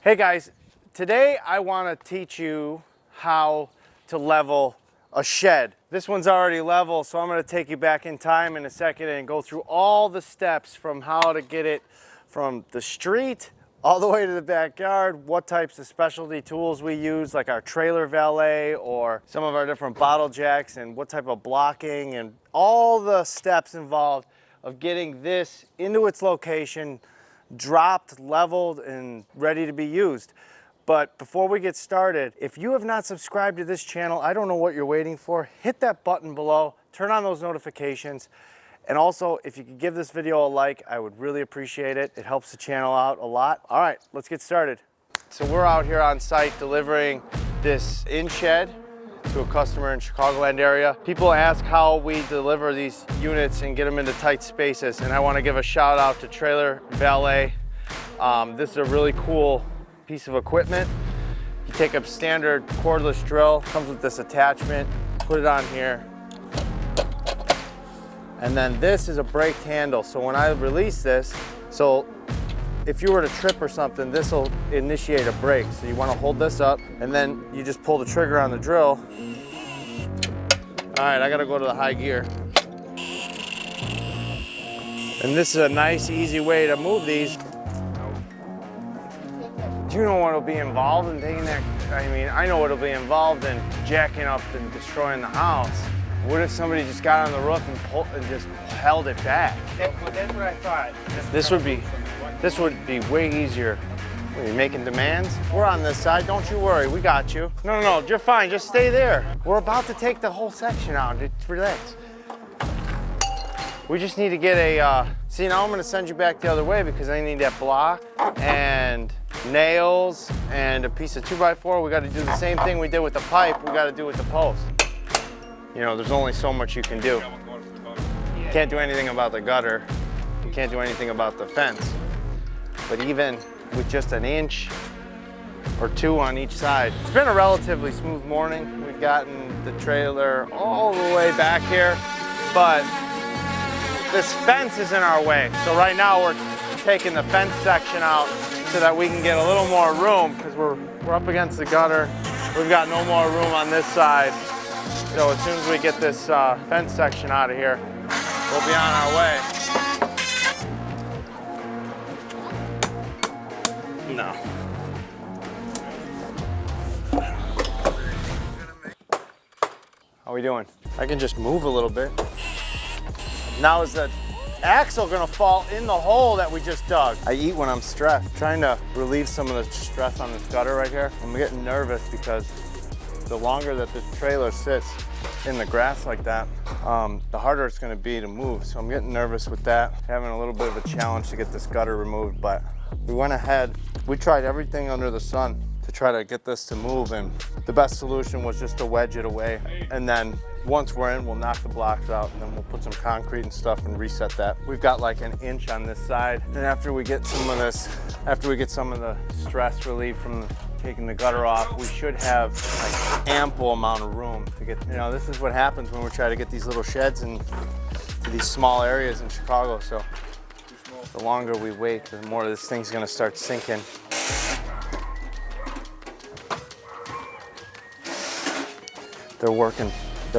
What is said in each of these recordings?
Hey guys, today I want to teach you how to level a shed. This one's already level, so I'm going to take you back in time in a second and go through all the steps from how to get it from the street all the way to the backyard, what types of specialty tools we use, like our trailer valet or some of our different bottle jacks, and what type of blocking and all the steps involved of getting this into its location, dropped, leveled, and ready to be used. But before we get started, if you have not subscribed to this channel, I don't know what you're waiting for. Hit that button below, turn on those notifications, and also if you could give this video a like, I would really appreciate it. It helps the channel out a lot. All right, let's get started. So we're out here on site delivering this in shed to a customer in Chicagoland area. People ask how we deliver these units and get them into tight spaces, and I want to give a shout out to Trailer Valet. This is a really cool piece of equipment. You take a standard cordless drill, comes with this attachment, put it on here, and then this is a braked handle. So when I release this, so if you were to trip or something, this will initiate a brake. So you want to hold this up, and then you just pull the trigger on the drill. All right, I gotta go to the high gear. And this is a nice, easy way to move these. Do you know what will be involved in taking that? I mean, I know what will be involved in jacking up and destroying the house. What if somebody just got on the roof and just held it back? That's what I thought. This would be way easier. Are you making demands? We're on this side, don't you worry, we got you. No, you're fine, just stay there. We're about to take the whole section out, just relax. We just need to get a, see, now I'm gonna send you back the other way because I need that block and nails and a piece of 2x4. We gotta do the same thing we did with the pipe, we gotta do with the post. You know, there's only so much you can do. You can't do anything about the gutter. You can't do anything about the fence. But even with just an inch or two on each side, it's been a relatively smooth morning. We've gotten the trailer all the way back here, but this fence is in our way. So right now we're taking the fence section out so that we can get a little more room because we're up against the gutter. We've got no more room on this side. So as soon as we get this fence section out of here, we'll be on our way. No. How we doing? I can just move a little bit. Now is the axle gonna fall in the hole that we just dug? I eat when I'm stressed. Trying to relieve some of the stress on this gutter right here. I'm getting nervous because the longer that this trailer sits in the grass like that, the harder it's gonna be to move. So I'm getting nervous with that. Having a little bit of a challenge to get this gutter removed, but we went ahead. We tried everything under the sun to try to get this to move, and the best solution was just to wedge it away. And then once we're in, we'll knock the blocks out, and then we'll put some concrete and stuff and reset that. We've got like an inch on this side, and after we get some of this, after we get some of the stress relief from taking the gutter off, we should have like ample amount of room to get, you know, this is what happens when we try to get these little sheds into these small areas in Chicago. So the longer we wait, the more this thing's gonna start sinking. They're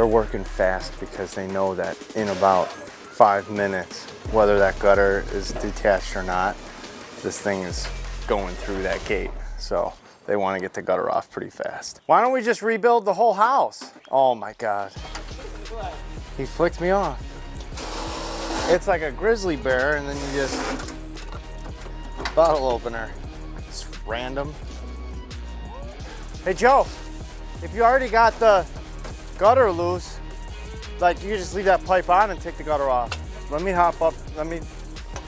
working fast because they know that in about 5 minutes, whether that gutter is detached or not, this thing is going through that gate. So they want to get the gutter off pretty fast. Why don't we just rebuild the whole house? Oh my God. He flicked me off. It's like a grizzly bear, and then you just, bottle opener. It's random. Hey Joe, if you already got the gutter loose, like, you just leave that pipe on and take the gutter off. Let me hop up,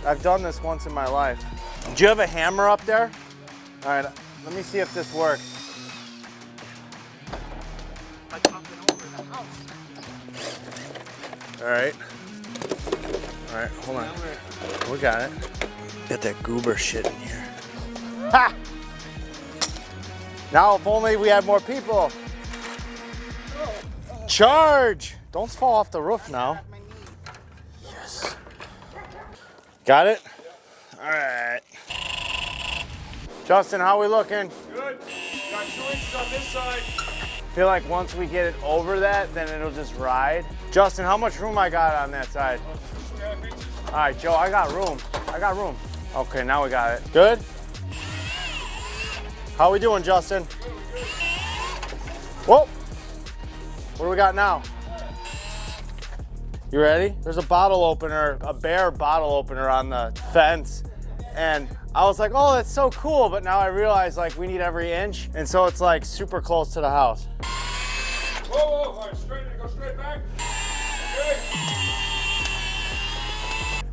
I've done this once in my life. Do you have a hammer up there? All right, let me see if this works. All right, hold on. We got it. Got that goober shit in here. Ha! Now if only we had more people. Charge! Don't fall off the roof now. Yes. Got it? All right. Justin, how we looking? Good. Got 2 inches on this side. I feel like once we get it over that, then it'll just ride. Justin, how much room I got on that side? 2.5 inches. All right, Joe, I got room. I got room. Okay, now we got it. Good? How we doing, Justin? Whoa. What do we got now? You ready? There's a bottle opener, a bare bottle opener on the fence. And I was like, oh, that's so cool. But now I realize like we need every inch. And so it's like super close to the house. Whoa, whoa, all right, straight in, go straight back. Okay.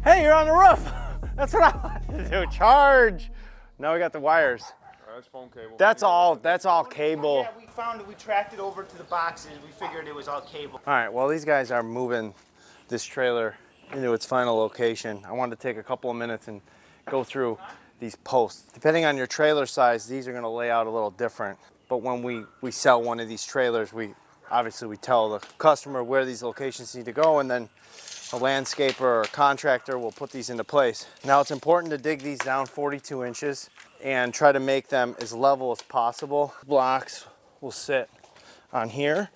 Hey, you're on the roof. That's what I wanted to do, charge. Now we got the wires. That's phone cable. That's all cable. Yeah, we found it. We tracked it over to the boxes. We figured it was all cable. All right, well, these guys are moving this trailer into its final location. I wanted to take a couple of minutes and go through these posts. Depending on your trailer size, these are gonna lay out a little different. But when we sell one of these trailers, we tell the customer where these locations need to go, and then a landscaper or a contractor will put these into place. Now it's important to dig these down 42 inches and try to make them as level as possible. Blocks will sit on here.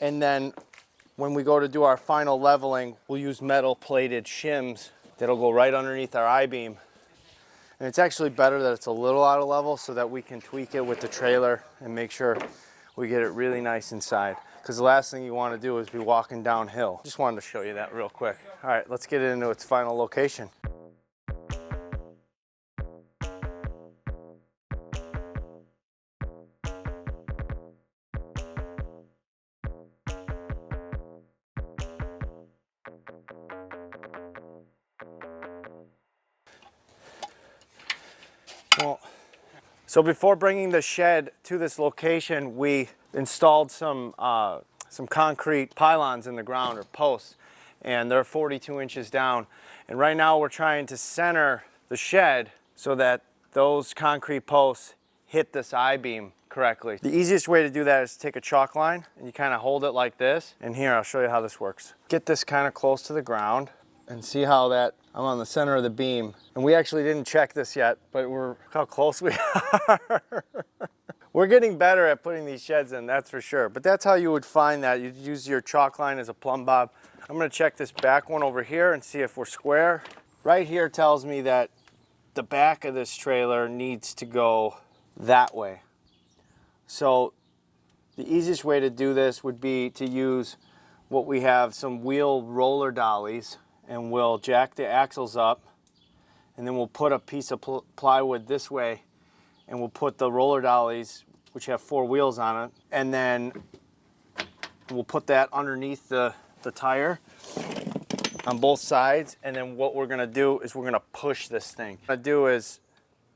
And then when we go to do our final leveling, we'll use metal plated shims that'll go right underneath our I-beam. And it's actually better that it's a little out of level so that we can tweak it with the trailer and make sure we get it really nice inside. Because the last thing you want to do is be walking downhill. Just wanted to show you that real quick. All right, let's get it into its final location. So before bringing the shed to this location, we installed some concrete pylons in the ground, or posts, and they're 42 inches down. And right now we're trying to center the shed so that those concrete posts hit this I-beam correctly. The easiest way to do that is to take a chalk line and you kind of hold it like this. And here, I'll show you how this works. Get this kind of close to the ground and see how that, I'm on the center of the beam. And we actually didn't check this yet, but look how close we are. We're getting better at putting these sheds in, that's for sure. But that's how you would find that. You'd use your chalk line as a plumb bob. I'm gonna check this back one over here and see if we're square. Right here tells me that the back of this trailer needs to go that way. So the easiest way to do this would be to use what we have, some wheel roller dollies, and we'll jack the axles up, and then we'll put a piece of plywood this way, and we'll put the roller dollies, which have 4 wheels on it, and then we'll put that underneath the tire on both sides. And then what we're gonna do is we're gonna push this thing. What I'm gonna do is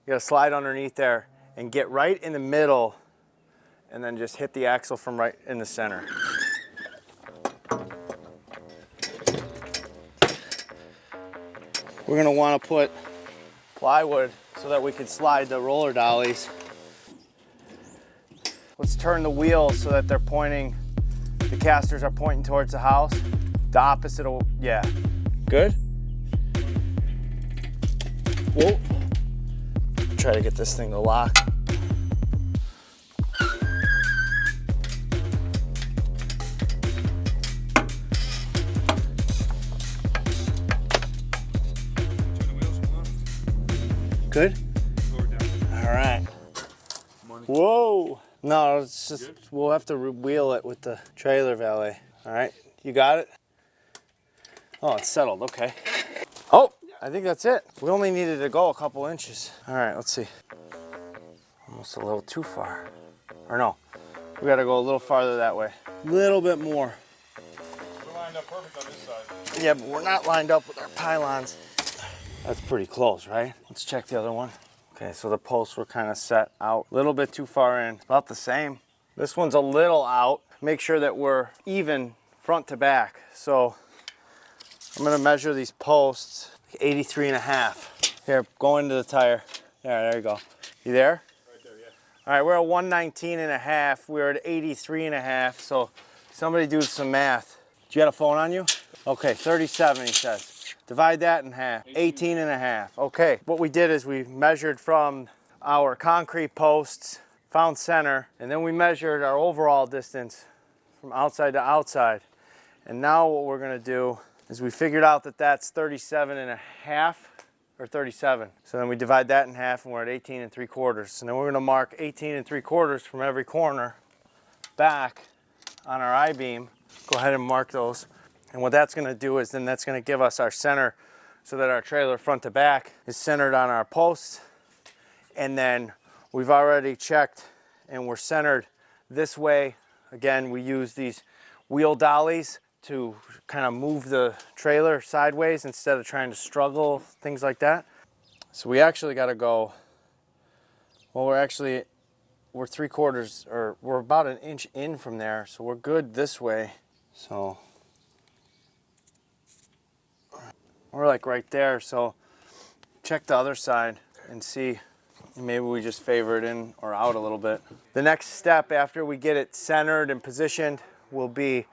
you gotta slide underneath there and get right in the middle, and then just hit the axle from right in the center. We're gonna wanna put plywood so that we can slide the roller dollies. Let's turn the wheels so that they're pointing, the casters are pointing towards the house. The opposite of, yeah. Good? Whoa. Try to get this thing to lock. Good? All right. Whoa. No, it's just, we'll have to wheel it with the trailer valet. All right, you got it? Oh, it's settled, okay. Oh, I think that's it. We only needed to go a couple inches. All right, let's see. Almost a little too far. Or no, we gotta go a little farther that way. A little bit more. We're lined up perfect on this side. Yeah, but we're not lined up with our pylons. That's pretty close, right? Let's check the other one. Okay, so the posts were kind of set out a little bit too far in. About the same. This one's a little out. Make sure that we're even front to back. So I'm gonna measure these posts, 83.5. Here, go into the tire. There you go. You there? Right there, yeah. All right, we're at 119.5. We're at 83.5. So somebody do some math. Do you got a phone on you? Okay, 37, he says. Divide that in half, 18 and a half. Okay, what we did is we measured from our concrete posts, found center, and then we measured our overall distance from outside to outside. And now what we're gonna do is we figured out that that's 37 and a half, or 37. So then we divide that in half and we're at 18 and 3/4. And then we're gonna mark 18 and 3/4 from every corner back on our I-beam. Go ahead and mark those. And what that's gonna do is then that's gonna give us our center so that our trailer front to back is centered on our posts. And then we've already checked and we're centered this way. Again, we use these wheel dollies to kind of move the trailer sideways instead of trying to struggle, things like that. So we actually got to go, well, we're 3/4, or we're about an inch in from there, so we're good this way. So we're like right there, so check the other side and see, maybe we just favor it in or out a little bit. The next step after we get it centered and positioned will be,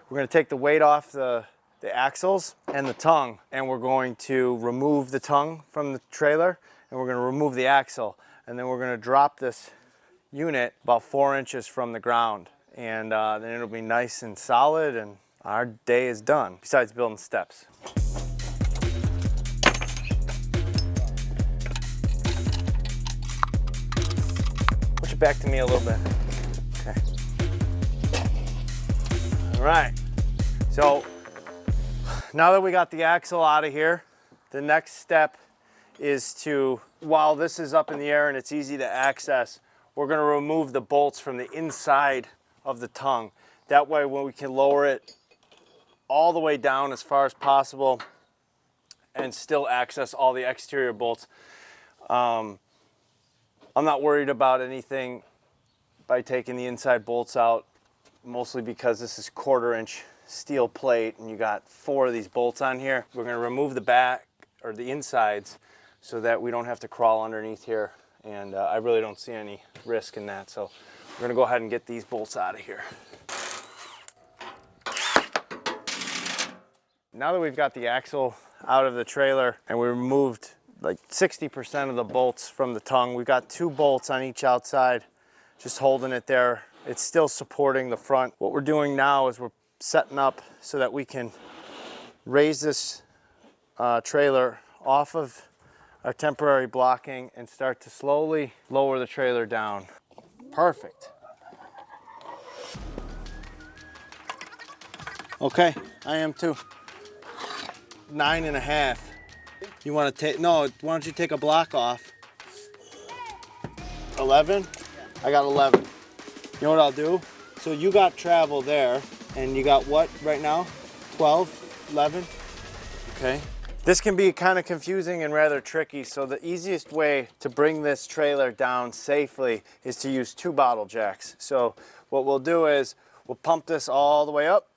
we're going to take the weight off the axles and the tongue, and we're going to remove the tongue from the trailer, and we're going to remove the axle, and then we're going to drop this unit about 4 inches from the ground, and then it'll be nice and solid, and our day is done, besides building steps. Push it back to me a little bit. Okay. All right, so now that we got the axle out of here, the next step is to, while this is up in the air and it's easy to access, we're gonna remove the bolts from the inside of the tongue. That way when we can lower it all the way down as far as possible and still access all the exterior bolts. I'm not worried about anything by taking the inside bolts out, mostly because this is 1/4 inch steel plate and you got 4 of these bolts on here. We're going to remove the back or the insides so that we don't have to crawl underneath here, and I really don't see any risk in that, so we're going to go ahead and get these bolts out of here. Now that we've got the axle out of the trailer and we removed like 60% of the bolts from the tongue, we've got 2 bolts on each outside just holding it there. It's still supporting the front. What we're doing now is we're setting up so that we can raise this trailer off of our temporary blocking and start to slowly lower the trailer down. Perfect. Okay, I am too. 9 and a half. You want to take, no, why don't you take a block off? 11? I got 11. You know what I'll do? So you got travel there, and you got what right now? 12, 11? Okay. This can be kind of confusing and rather tricky, so the easiest way to bring this trailer down safely is to use 2 bottle jacks. So what we'll do is we'll pump this all the way up,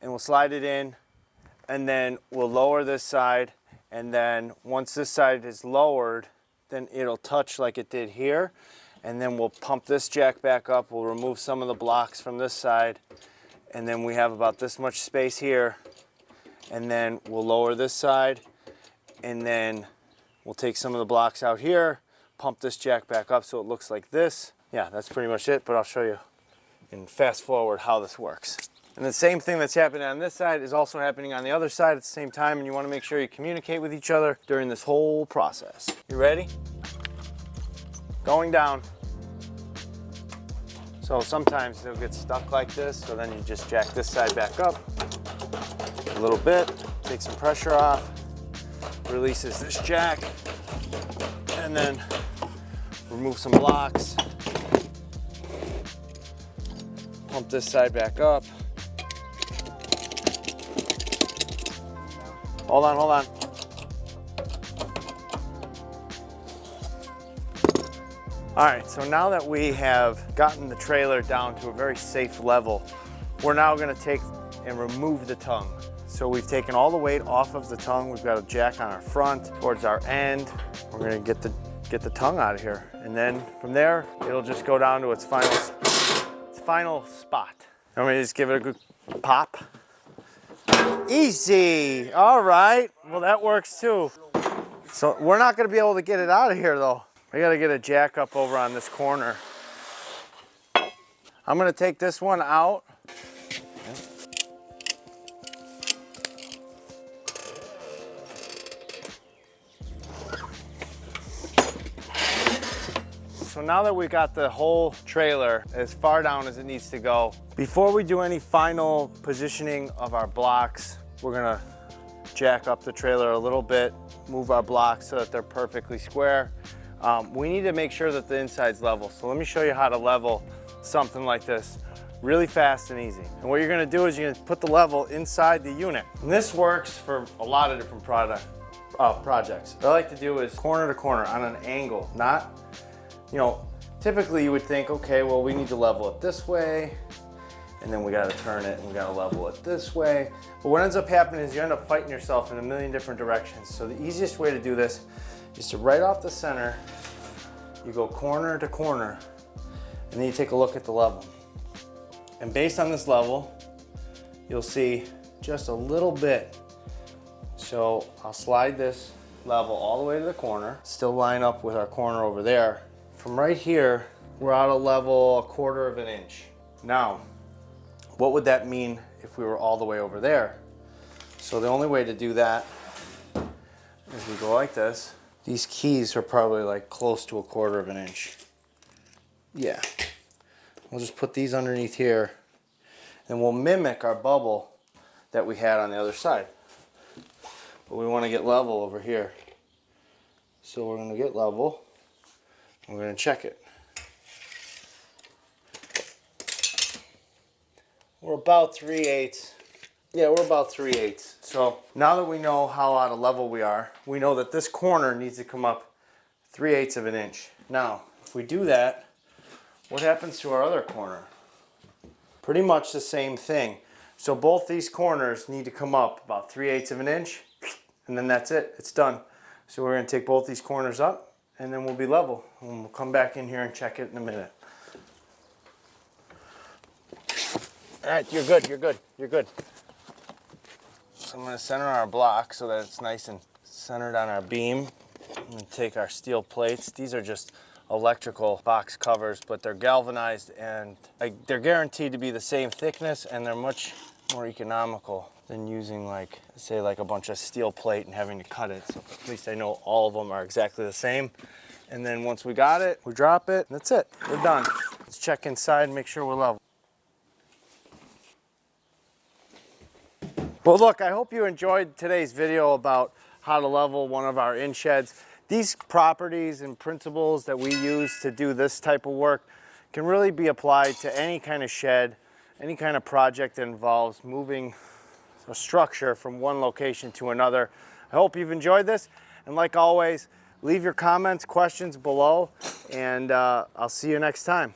and we'll slide it in, and then we'll lower this side, and then once this side is lowered, then it'll touch like it did here. And then we'll pump this jack back up, we'll remove some of the blocks from this side, and then we have about this much space here, and then we'll lower this side, and then we'll take some of the blocks out here, pump this jack back up so it looks like this. Yeah, that's pretty much it, but I'll show you in fast forward how this works. And the same thing that's happening on this side is also happening on the other side at the same time, and you want to make sure you communicate with each other during this whole process. You ready? Going down. So sometimes they'll get stuck like this, so then you just jack this side back up a little bit, take some pressure off, releases this jack, and then remove some blocks, pump this side back up. Hold on, hold on. All right, so now that we have gotten the trailer down to a very safe level, we're now gonna take and remove the tongue. So we've taken all the weight off of the tongue. We've got a jack on our front towards our end. We're gonna get the tongue out of here. And then from there, it'll just go down to its final spot. I'm gonna just give it a good pop. Easy. All right. Well, that works too. So we're not going to be able to get it out of here though. I got to get a jack up over on this corner. I'm going to take this one out. So now that we got the whole trailer as far down as it needs to go, before we do any final positioning of our blocks, we're gonna jack up the trailer a little bit, move our blocks so that they're perfectly square. We need to make sure that the inside's level. So let me show you how to level something like this really fast and easy. And what you're gonna do is you're gonna put the level inside the unit. And this works for a lot of different projects. What I like to do is corner to corner on an angle, not, you know, typically you would think, okay, well, we need to level it this way, and then we gotta turn it and we gotta level it this way. But what ends up happening is you end up fighting yourself in a million different directions. So the easiest way to do this is to right off the center, you go corner to corner, and then you take a look at the level. And based on this level, you'll see just a little bit. So I'll slide this level all the way to the corner, still line up with our corner over there. From right here, we're out of level 1/4 of an inch. Now, what would that mean if we were all the way over there? So the only way to do that is we go like this. These keys are probably like close to 1/4 of an inch. Yeah. We'll just put these underneath here and we'll mimic our bubble that we had on the other side. But we want to get level over here. So we're going to get level. We're going to check it. We're about 3/8. Yeah, we're about 3/8. So now that we know how out of level we are, we know that this corner needs to come up 3/8 of an inch. Now, if we do that, what happens to our other corner? Pretty much the same thing. So both these corners need to come up about 3/8 of an inch, and then that's it. It's done. So we're going to take both these corners up, and then we'll be level. And we'll come back in here and check it in a minute. All right, you're good, you're good, you're good. So I'm going to center our block so that it's nice and centered on our beam. I'm going to take our steel plates. These are just electrical box covers, but they're galvanized and they're guaranteed to be the same thickness, and they're much more economical than using like, say, like a bunch of steel plate and having to cut it. So at least I know all of them are exactly the same. And then once we got it, we drop it, and that's it. We're done. Let's check inside and make sure we're level. Well, look, I hope you enjoyed today's video about how to level one of our in sheds. These properties and principles that we use to do this type of work can really be applied to any kind of shed, any kind of project that involves moving a structure from one location to another. I hope you've enjoyed this, and like always, leave your comments, questions below, and I'll see you next time.